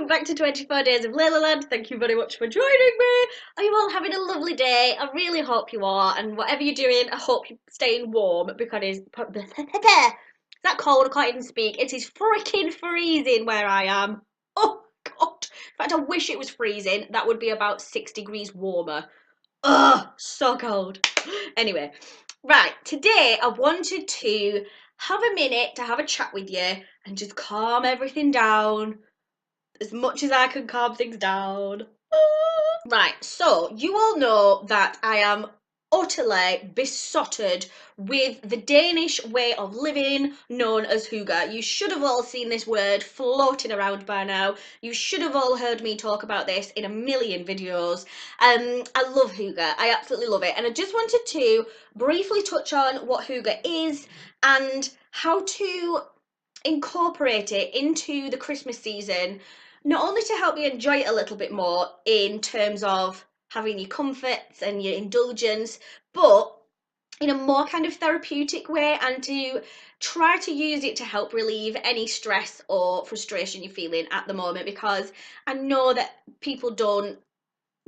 welcome back to 24 Days of Leila Land. Thank you very much for joining me. Are you all having a lovely day? I really hope you are, and whatever you're doing, I hope you're staying warm because it's that cold, I can't even speak. It is freaking freezing where I am. Oh god. In fact, I wish it was freezing. That would be about 6 degrees warmer. Ugh, so cold. Anyway, right, today I wanted to have a minute to have a chat with you and just calm everything down as much as I can calm things down. Right, so you all know that I am utterly besotted with the Danish way of living known as hygge. You should have all seen this word floating around by now. You should have all heard me talk about this in a million videos. I love hygge. I absolutely love it. And I just wanted to briefly touch on what hygge is and how to incorporate it into the Christmas season, not only to help you enjoy it a little bit more in terms of having your comforts and your indulgence, but in a more kind of therapeutic way, and to try to use it to help relieve any stress or frustration you're feeling at the moment, because I know that people don't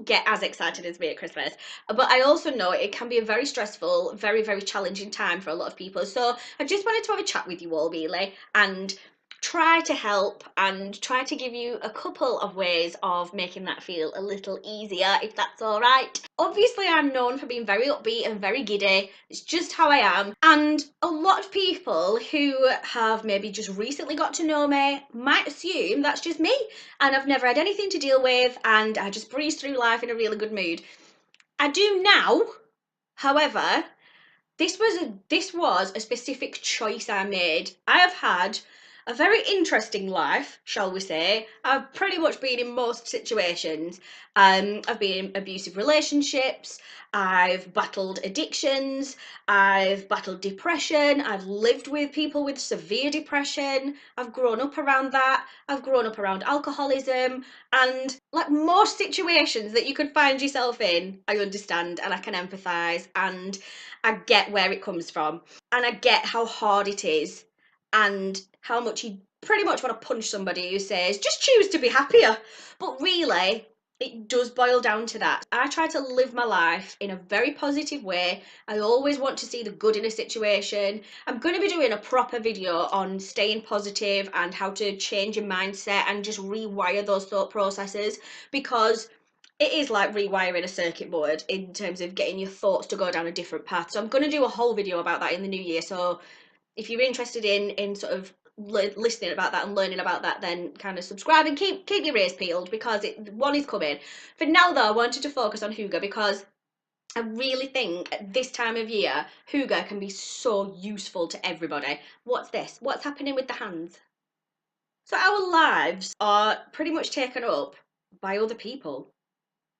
get as excited as me at Christmas, but I also know it can be a very stressful, very, very challenging time for a lot of people. So I just wanted to have a chat with you all really and try to help and try to give you a couple of ways of making that feel a little easier, if that's all right. Obviously, I'm known for being very upbeat and very giddy. It's just how I am, and a lot of people who have maybe just recently got to know me might assume that's just me and I've never had anything to deal with and I just breeze through life in a really good mood. I do now, however, this was a specific choice I made. I have had a very interesting life, shall we say. I've pretty much been in most situations. I've been in abusive relationships, I've battled addictions, I've battled depression, I've lived with people with severe depression, I've grown up around that, I've grown up around alcoholism, and like most situations that you could find yourself in, I understand and I can empathise, and I get where it comes from, and I get how hard it is, and how much you pretty much want to punch somebody who says, just choose to be happier. But really, it does boil down to that. I try to live my life in a very positive way. I always want to see the good in a situation. I'm going to be doing a proper video on staying positive and how to change your mindset and just rewire those thought processes, because it is like rewiring a circuit board in terms of getting your thoughts to go down a different path. So I'm going to do a whole video about that in the new year. So if you're interested in sort of listening about that and learning about that, then kind of subscribe and keep your ears peeled, because one is coming. For now though, I wanted to focus on hygge because I really think at this time of year, hygge can be so useful to everybody. What's this? What's happening with the hands? So our lives are pretty much taken up by other people.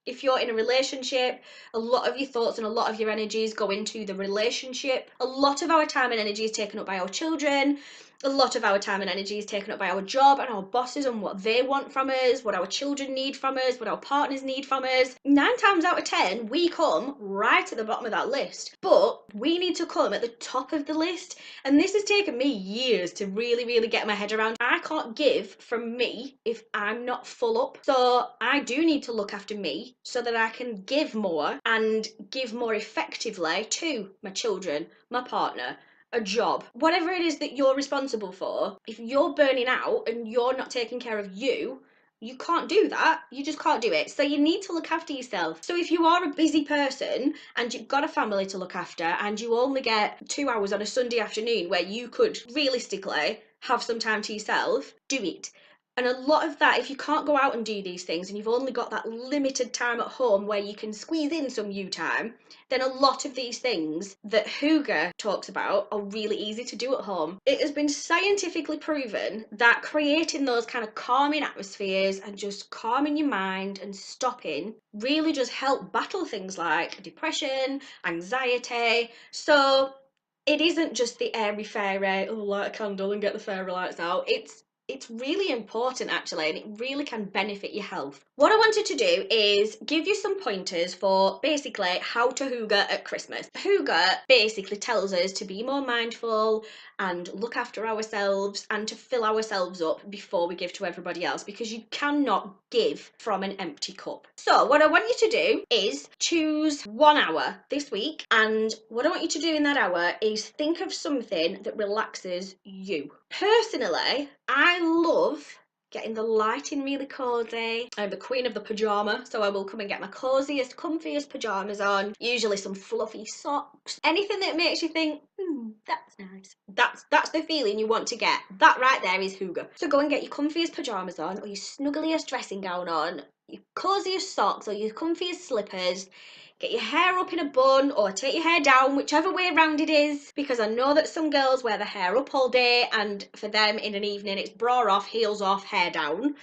If you're in a relationship, a lot of your thoughts and a lot of your energies go into the relationship. A lot of our time and energy is taken up by our children. A lot of our time and energy is taken up by our job and our bosses and what they want from us, what our children need from us, what our partners need from us. 9 times out of 10, we come right at the bottom of that list. But we need to come at the top of the list. And this has taken me years to really, really get my head around. I can't give from me if I'm not full up. So I do need to look after me so that I can give more and give more effectively to my children, my partner, a job, whatever it is that you're responsible for. If you're burning out and you're not taking care of you, you can't do that. You just can't do it. So you need to look after yourself. So if you are a busy person and you've got a family to look after and you only get 2 hours on a Sunday afternoon where you could realistically have some time to yourself, do it. And a lot of that, if you can't go out and do these things and you've only got that limited time at home where you can squeeze in some you time, then a lot of these things that hygge talks about are really easy to do at home. It has been scientifically proven that creating those kind of calming atmospheres and just calming your mind and stopping really does help battle things like depression, anxiety. So it isn't just the airy fairy, oh, light a candle and get the fairy lights out. It's It's really important actually, and it really can benefit your health. What I wanted to do is give you some pointers for basically how to hygge at Christmas. Hygge basically tells us to be more mindful and look after ourselves and to fill ourselves up before we give to everybody else, because you cannot give from an empty cup. So what I want you to do is choose 1 hour this week, and what I want you to do in that hour is think of something that relaxes you. Personally, I love getting the lighting really cozy. I'm the queen of the pyjama, so I will come and get my coziest, comfiest pyjamas on, usually some fluffy socks, anything that makes you think, that's nice. That's the feeling you want to get. That right there is hygge. So go and get your comfiest pyjamas on, or your snuggliest dressing gown on, your coziest socks, or your comfiest slippers. Get your hair up in a bun or take your hair down, whichever way around it is, because I know that some girls wear their hair up all day, and for them in an evening it's bra off, heels off, hair down.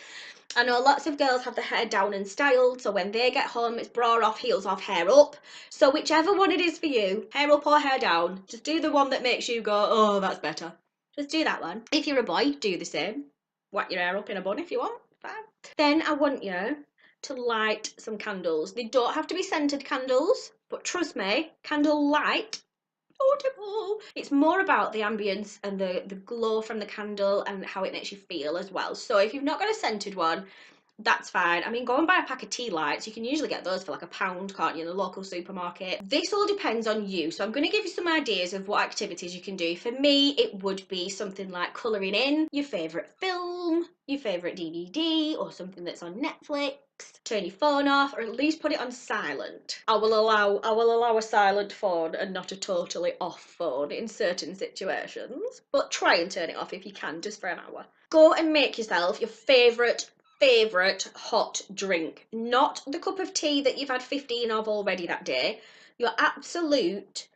I know lots of girls have their hair down and styled, so when they get home it's bra off, heels off, hair up. So whichever one it is for you, hair up or hair down, just do the one that makes you go, oh, that's better. Just do that one. If you're a boy, do the same. Whack your hair up in a bun if you want, fine. Then I want you to light some candles. They don't have to be scented candles, but trust me, candle light, beautiful. It's more about the ambience and the glow from the candle and how it makes you feel as well. So if you've not got a scented one, that's fine. I mean, go and buy a pack of tea lights. You can usually get those for like £1, can't you, in the local supermarket. This all depends on you. So I'm going to give you some ideas of what activities you can do. For me, it would be something like colouring in your favourite film, your favourite DVD, or something that's on Netflix. Turn your phone off, or at least put it on silent. I will allow a silent phone and not a totally off phone in certain situations. But try and turn it off if you can, just for an hour. Go and make yourself your favourite hot drink, not the cup of tea that you've had 15 of already that day, your absolute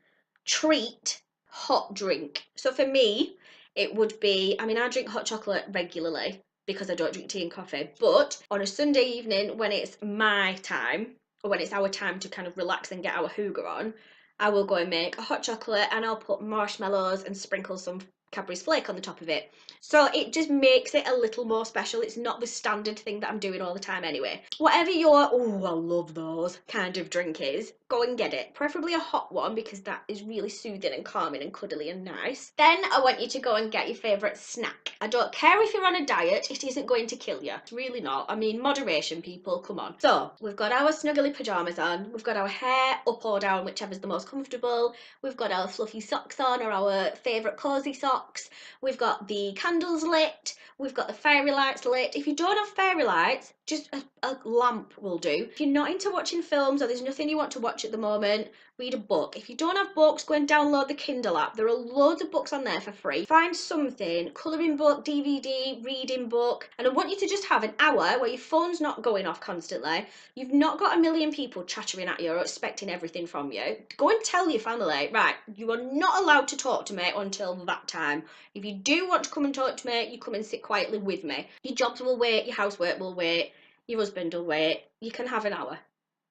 treat hot drink. So for me, it would be, I mean, I drink hot chocolate regularly because I don't drink tea and coffee, but on a Sunday evening when it's my time, or when it's our time to kind of relax and get our hygge on, I will go and make a hot chocolate and I'll put marshmallows and sprinkle some Cadbury's flake on the top of it. So it just makes it a little more special. It's not the standard thing that I'm doing all the time anyway. Whatever your, oh, I love those kind of drink is, go and get it. Preferably a hot one, because that is really soothing and calming and cuddly and nice. Then I want you to go and get your favourite snack. I don't care if you're on a diet, it isn't going to kill you. It's really not. I mean, moderation, people, come on. So we've got our snuggly pyjamas on, we've got our hair up or down, whichever's the most comfortable, we've got our fluffy socks on, or our favourite cosy socks, we've got the candles lit, we've got the fairy lights lit. If you don't have fairy lights, just a lamp will do. If you're not into watching films, or there's nothing you want to watch at the moment, read a book. If you don't have books, go and download the Kindle app. There are loads of books on there for free. Find something, colouring book, DVD, reading book, and I want you to just have an hour where your phone's not going off constantly. You've not got a million people chattering at you or expecting everything from you. Go and tell your family, right, you are not allowed to talk to me until that time. If you do want to come and talk to me, you come and sit quietly with me. Your jobs will wait, your housework will wait, your husband will wait. You can have an hour.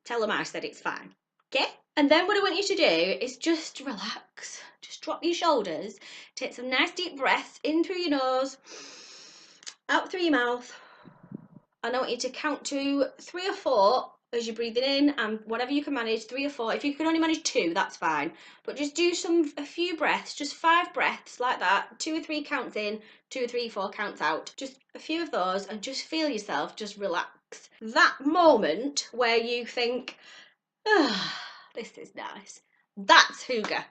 Tell them I said it's fine. Okay? And then what I want you to do is just relax. Just drop your shoulders. Take some nice deep breaths in through your nose, out through your mouth. And I want you to count to 3 or 4 as you're breathing in, and whatever you can manage, 3 or 4. If you can only manage 2, that's fine. But just do a few breaths, just 5 breaths like that. 2 or 3 counts in, 2 or 3, 4 counts out. Just a few of those, and just feel yourself just relax. That moment where you think, ah, this is nice. That's hygge.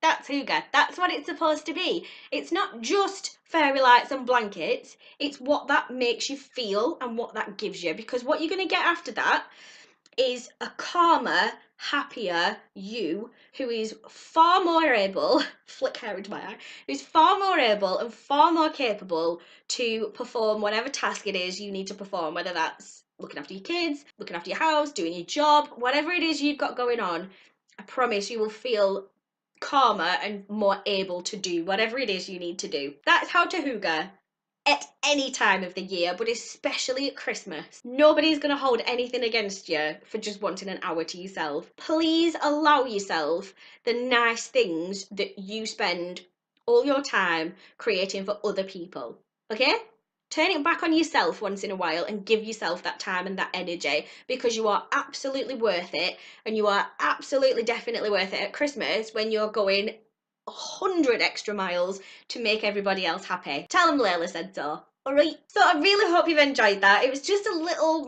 That's hygge. That's what it's supposed to be. It's not just fairy lights and blankets. It's what that makes you feel and what that gives you. Because what you're going to get after that is a calmer, happier you, who is far more able, flick hair into my eye, who's far more able and far more capable to perform whatever task it is you need to perform, whether that's looking after your kids, looking after your house, doing your job, whatever it is you've got going on. I promise you will feel calmer and more able to do whatever it is you need to do. That's how to hygge at any time of the year, but especially at Christmas. Nobody's going to hold anything against you for just wanting an hour to yourself. Please allow yourself the nice things that you spend all your time creating for other people, okay? turn it back on yourself once in a while and give yourself that time and that energy, because you are absolutely worth it, and you are absolutely definitely worth it at Christmas when you're going 100 extra miles to make everybody else happy. Tell them Leila said so. Alright, so I really hope you've enjoyed that. It was just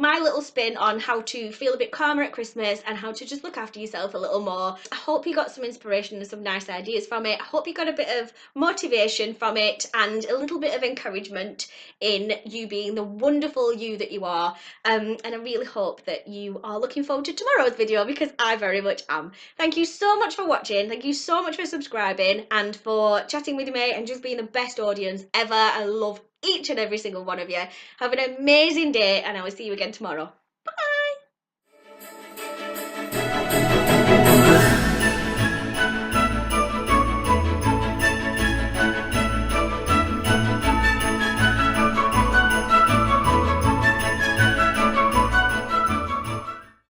my little spin on how to feel a bit calmer at Christmas and how to just look after yourself a little more. I hope you got some inspiration and some nice ideas from it. I hope you got a bit of motivation from it and a little bit of encouragement in you being the wonderful you that you are. And I really hope that you are looking forward to tomorrow's video, because I very much am. Thank you so much for watching. Thank you so much for subscribing and for chatting with me and just being the best audience ever. I love each and every single one of you. Have an amazing day, and I will see you again tomorrow. Bye!